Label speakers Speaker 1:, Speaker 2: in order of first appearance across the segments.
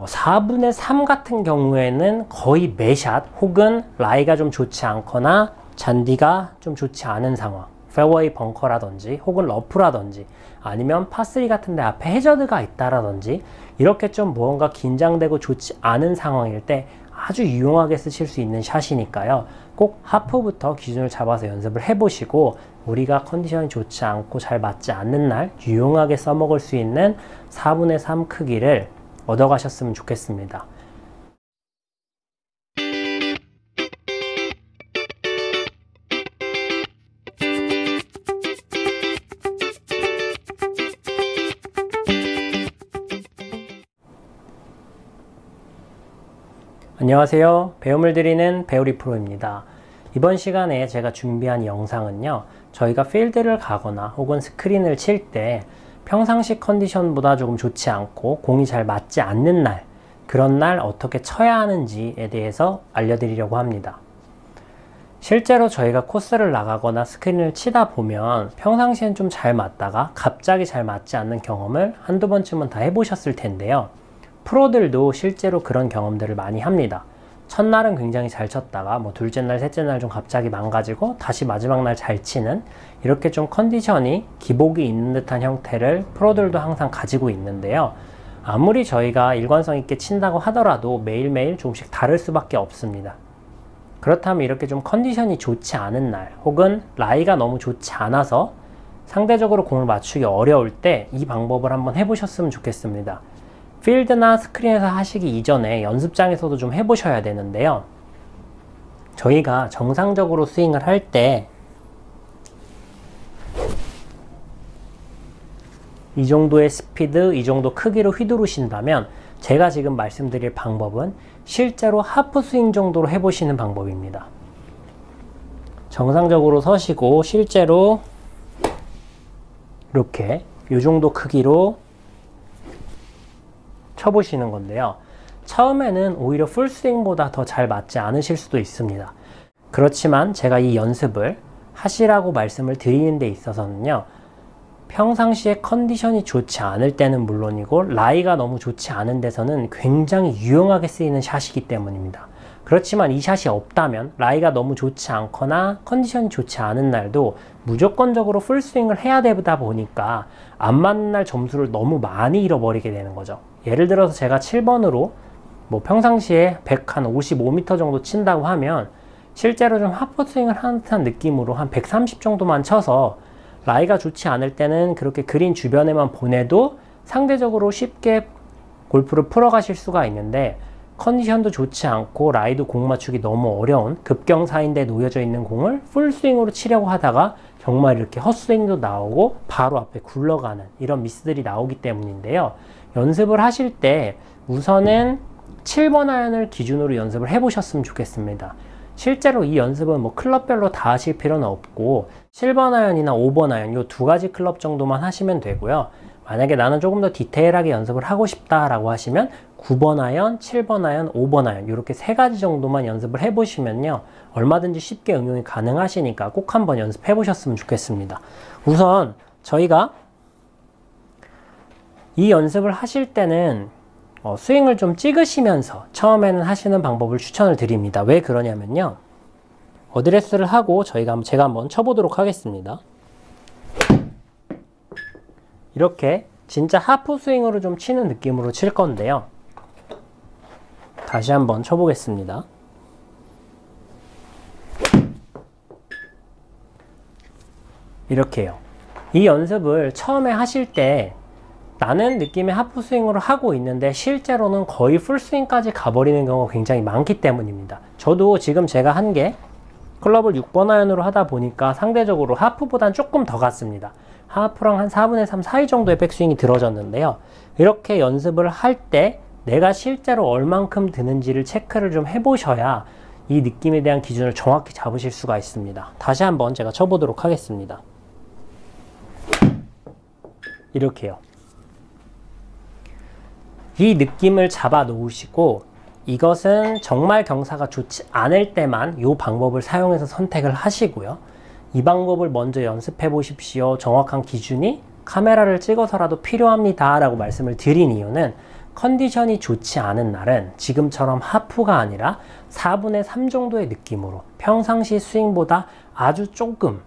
Speaker 1: 4분의 3 같은 경우에는 거의 매샷 혹은 라이가 좀 좋지 않거나 잔디가 좀 좋지 않은 상황, 페어웨이 벙커라든지 혹은 러프라든지 아니면 파3 같은 데 앞에 해저드가 있다라든지 이렇게 좀 무언가 긴장되고 좋지 않은 상황일 때 아주 유용하게 쓰실 수 있는 샷이니까요. 꼭 하프부터 기준을 잡아서 연습을 해보시고 우리가 컨디션이 좋지 않고 잘 맞지 않는 날 유용하게 써먹을 수 있는 4분의 3 크기를 얻어가셨으면 좋겠습니다. 안녕하세요. 배움을 드리는 배우리 프로입니다. 이번 시간에 제가 준비한 영상은요, 저희가 필드를 가거나 혹은 스크린을 칠 때 평상시 컨디션보다 조금 좋지 않고 공이 잘 맞지 않는 날, 그런 날 어떻게 쳐야 하는지에 대해서 알려드리려고 합니다. 실제로 저희가 코스를 나가거나 스크린을 치다 보면 평상시엔 좀 잘 맞다가 갑자기 잘 맞지 않는 경험을 한두 번쯤은 다 해보셨을 텐데요. 프로들도 실제로 그런 경험들을 많이 합니다. 첫날은 굉장히 잘 쳤다가 둘째 날, 셋째 날 좀 갑자기 망가지고 다시 마지막 날 잘 치는, 이렇게 좀 컨디션이 기복이 있는 듯한 형태를 프로들도 항상 가지고 있는데요. 아무리 저희가 일관성 있게 친다고 하더라도 매일매일 조금씩 다를 수밖에 없습니다. 그렇다면 이렇게 좀 컨디션이 좋지 않은 날 혹은 라이가 너무 좋지 않아서 상대적으로 공을 맞추기 어려울 때 이 방법을 한번 해보셨으면 좋겠습니다. 필드나 스크린에서 하시기 이전에 연습장에서도 좀 해보셔야 되는데요. 저희가 정상적으로 스윙을 할 때 이 정도의 스피드, 이 정도 크기로 휘두르신다면 제가 지금 말씀드릴 방법은 실제로 하프 스윙 정도로 해보시는 방법입니다. 정상적으로 서시고 실제로 이렇게 이 정도 크기로 쳐보시는 건데요. 처음에는 오히려 풀스윙보다 더 잘 맞지 않으실 수도 있습니다. 그렇지만 제가 이 연습을 하시라고 말씀을 드리는 데 있어서는요, 평상시에 컨디션이 좋지 않을 때는 물론이고 라이가 너무 좋지 않은 데서는 굉장히 유용하게 쓰이는 샷이기 때문입니다. 그렇지만 이 샷이 없다면, 라이가 너무 좋지 않거나 컨디션이 좋지 않은 날도 무조건적으로 풀스윙을 해야 되다 보니까 안 맞는 날 점수를 너무 많이 잃어버리게 되는 거죠. 예를 들어서 제가 7번으로 평상시에 155m 정도 친다고 하면 실제로 좀 하프 스윙을 하는 듯한 느낌으로 한 130 정도만 쳐서 라이가 좋지 않을 때는 그렇게 그린 주변에만 보내도 상대적으로 쉽게 골프를 풀어가실 수가 있는데, 컨디션도 좋지 않고 라이도 공 맞추기 너무 어려운 급경사인데 놓여져 있는 공을 풀스윙으로 치려고 하다가 정말 이렇게 헛스윙도 나오고 바로 앞에 굴러가는 이런 미스들이 나오기 때문인데요. 연습을 하실 때 우선은 7번 아이언을 기준으로 연습을 해보셨으면 좋겠습니다. 실제로 이 연습은 클럽별로 다 하실 필요는 없고 7번 아이언이나 5번 아이언 이 두 가지 클럽 정도만 하시면 되고요. 만약에 나는 조금 더 디테일하게 연습을 하고 싶다라고 하시면 9번 아이언, 7번 아이언, 5번 아이언 이렇게 세 가지 정도만 연습을 해보시면요, 얼마든지 쉽게 응용이 가능하시니까 꼭 한번 연습해 보셨으면 좋겠습니다. 우선 저희가 이 연습을 하실 때는 스윙을 좀 찍으시면서 처음에는 하시는 방법을 추천을 드립니다. 왜 그러냐면요, 어드레스를 하고 제가 한번 쳐보도록 하겠습니다. 이렇게 진짜 하프 스윙으로 좀 치는 느낌으로 칠 건데요. 다시 한번 쳐보겠습니다. 이렇게요. 이 연습을 처음에 하실 때 나는 느낌의 하프 스윙으로 하고 있는데 실제로는 거의 풀스윙까지 가버리는 경우가 굉장히 많기 때문입니다. 저도 지금 제가 한 게 클럽을 6번 아이언으로 하다 보니까 상대적으로 하프보단 조금 더 갔습니다. 하프랑 한 4분의 3 사이 정도의 백스윙이 들어졌는데요. 이렇게 연습을 할 때 내가 실제로 얼만큼 드는지를 체크를 좀 해보셔야 이 느낌에 대한 기준을 정확히 잡으실 수가 있습니다. 다시 한번 제가 쳐보도록 하겠습니다. 이렇게요. 이 느낌을 잡아 놓으시고 이것은 정말 경사가 좋지 않을 때만 이 방법을 사용해서 선택을 하시고요. 이 방법을 먼저 연습해 보십시오. 정확한 기준이 카메라를 찍어서라도 필요합니다 라고 말씀을 드린 이유는 컨디션이 좋지 않은 날은 지금처럼 하프가 아니라 4분의 3 정도의 느낌으로 평상시 스윙보다 아주 조금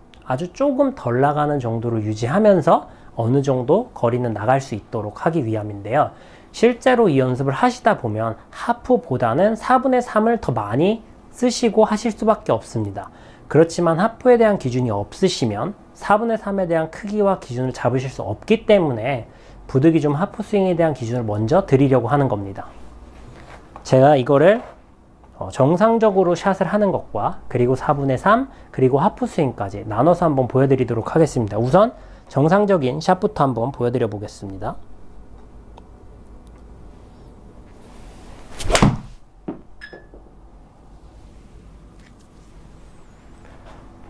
Speaker 1: 덜 나가는 정도로 유지하면서 어느 정도 거리는 나갈 수 있도록 하기 위함인데요. 실제로 이 연습을 하시다 보면 하프보다는 4분의 3을 더 많이 쓰시고 하실 수밖에 없습니다. 그렇지만 하프에 대한 기준이 없으시면 4분의 3에 대한 크기와 기준을 잡으실 수 없기 때문에 부득이 좀 하프 스윙에 대한 기준을 먼저 드리려고 하는 겁니다. 제가 이거를 정상적으로 샷을 하는 것과 그리고 4분의 3 그리고 하프 스윙까지 나눠서 한번 보여드리도록 하겠습니다. 우선 정상적인 샷부터 한번 보여드려 보겠습니다.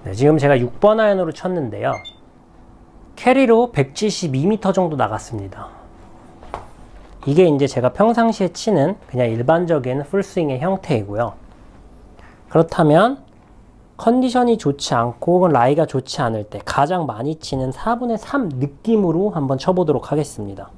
Speaker 1: 네, 지금 제가 6번 아이언으로 쳤는데요. 캐리로 172m 정도 나갔습니다. 이게 이제 제가 평상시에 치는 그냥 일반적인 풀스윙의 형태이고요. 그렇다면 컨디션이 좋지 않고 혹은 라이가 좋지 않을 때 가장 많이 치는 4분의 3 느낌으로 한번 쳐보도록 하겠습니다.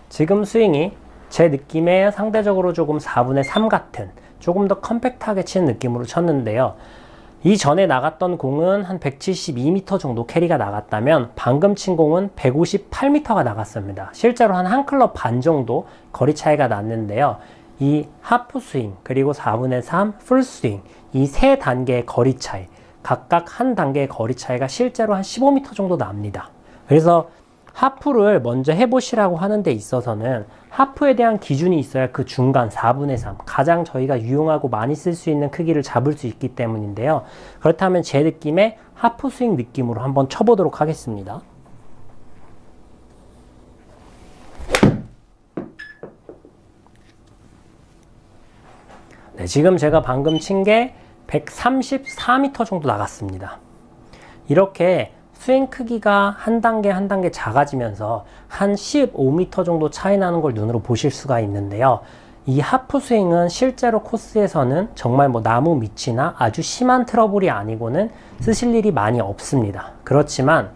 Speaker 1: 지금 스윙이 제 느낌에 상대적으로 조금 4분의 3 같은 조금 더 컴팩트하게 치는 느낌으로 쳤는데요. 이전에 나갔던 공은 한 172m 정도 캐리가 나갔다면 방금 친 공은 158m가 나갔습니다. 실제로 한 클럽 반 정도 거리 차이가 났는데요. 이 하프 스윙 그리고 4분의 3 풀 스윙 이 세 단계의 거리 차이 각각 한 단계의 거리 차이가 실제로 한 15m 정도 납니다. 그래서 하프를 먼저 해보시라고 하는 데 있어서는 하프에 대한 기준이 있어야 그 중간 4분의 3 가장 저희가 유용하고 많이 쓸 수 있는 크기를 잡을 수 있기 때문인데요. 그렇다면 제 느낌의 하프 스윙 느낌으로 한번 쳐보도록 하겠습니다. 네, 지금 제가 방금 친 게 134m 정도 나갔습니다. 이렇게 스윙 크기가 한 단계 한 단계 작아지면서 한 15m 정도 차이 나는 걸 눈으로 보실 수가 있는데요. 이 하프 스윙은 실제로 코스에서는 정말 뭐 나무 밑이나 아주 심한 트러블이 아니고는 쓰실 일이 많이 없습니다. 그렇지만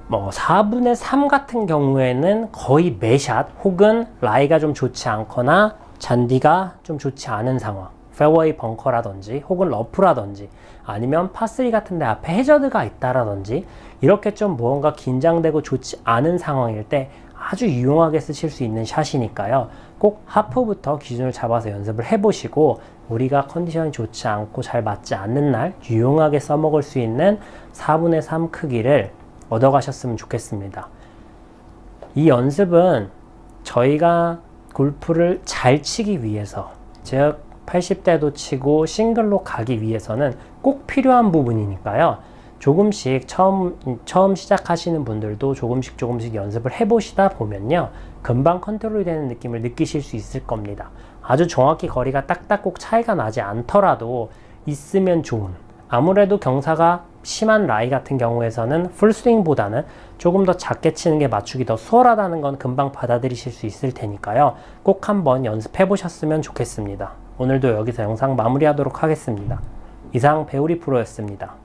Speaker 1: 뭐 4분의 3 같은 경우에는 거의 매샷 혹은 라이가 좀 좋지 않거나 잔디가 좀 좋지 않은 상황, 페어웨이 벙커라든지 혹은 러프라든지 아니면 파3 같은 데 앞에 해저드가 있다라든지 이렇게 좀 무언가 긴장되고 좋지 않은 상황일 때 아주 유용하게 쓰실 수 있는 샷이니까요. 꼭 하프부터 기준을 잡아서 연습을 해보시고 우리가 컨디션이 좋지 않고 잘 맞지 않는 날 유용하게 써먹을 수 있는 4분의 3 크기를 얻어가셨으면 좋겠습니다. 이 연습은 저희가 골프를 잘 치기 위해서 즉 80대도 치고 싱글로 가기 위해서는 꼭 필요한 부분이니까요. 조금씩 처음 시작하시는 분들도 조금씩 연습을 해보시다 보면요. 금방 컨트롤이 되는 느낌을 느끼실 수 있을 겁니다. 아주 정확히 거리가 딱딱 꼭 차이가 나지 않더라도 있으면 좋은, 아무래도 경사가 심한 라이 같은 경우에서는 풀스윙보다는 조금 더 작게 치는 게 맞추기 더 수월하다는 건 금방 받아들이실 수 있을 테니까요. 꼭 한번 연습해 보셨으면 좋겠습니다. 오늘도 여기서 영상 마무리하도록 하겠습니다. 이상 배우리 프로였습니다.